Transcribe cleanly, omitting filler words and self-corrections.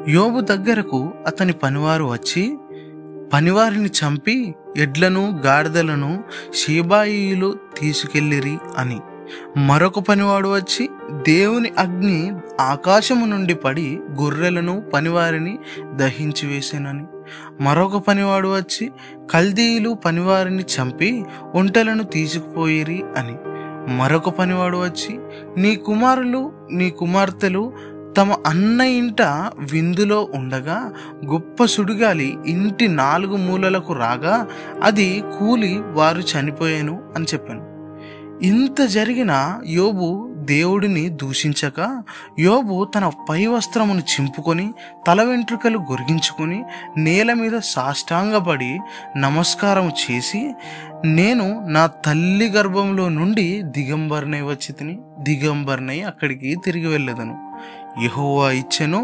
యోబు దగ్గరకు అతని పనివారు వచ్చి పనివారిని చంపి ఎడ్లను గాడిదలను షేబాయీయులు తీసుకెళ్ళిరి అని. మరొక పనివాడు వచ్చి దేవుని అగ్ని ఆకాశము నుండి పడి గొర్రెలను పనివారిని దహించి వేసేనని. మరొక పనివాడు వచ్చి కల్దీయులు పనివారిని చంపి ఒంటెలను తీసుకుపోయిరి అని. మరొక పనివాడు వచ్చి నీ కుమారులు నీ కుమార్తెలు తమ అన్న ఇంట విందులో ఉండగా గొప్ప సుడిగాలి ఇంటి 4 మూలలకు రాగా అది కూలి వారు చనిపోయాను అని చెప్పాను. ఇంత జరిగిన యోబు దేవుడిని దూషించక, యోబు తన పై వస్త్రమును చింపుకొని తల వెంట్రుకలు గొరిగించుకొని నేల మీద సాష్టాంగపడి నమస్కారం చేసి, నేను నా తల్లి గర్భంలో నుండి దిగంబరనై వచ్చి దిగంబరనై అక్కడికి తిరిగి వెళ్ళదను. యెహోవా ఇచ్చెను,